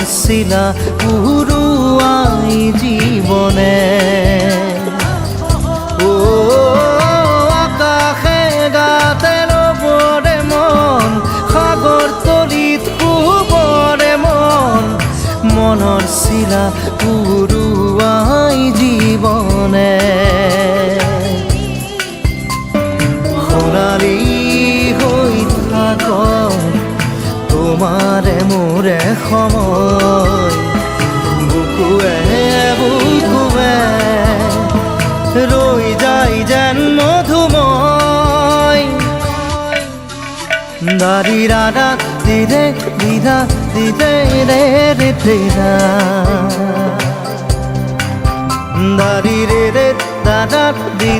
মনৰ চিলা উৰুৱাই জীৱনে আকাশে গাতে ল'বৰে মন সাগৰ তলিত শুবৰে মন মনৰ চিলা উৰুৱাই জীৱনে সোণালী হৈ থাক তোমাৰে মোৰে সময় বুকুৱে বুকুৱে ৰৈ যায় যেন মধুময় দাৰি ৰাধা দিদে দিদা দিদে ৰে ৰে দিদা দাৰি ৰে ৰে দাদা দি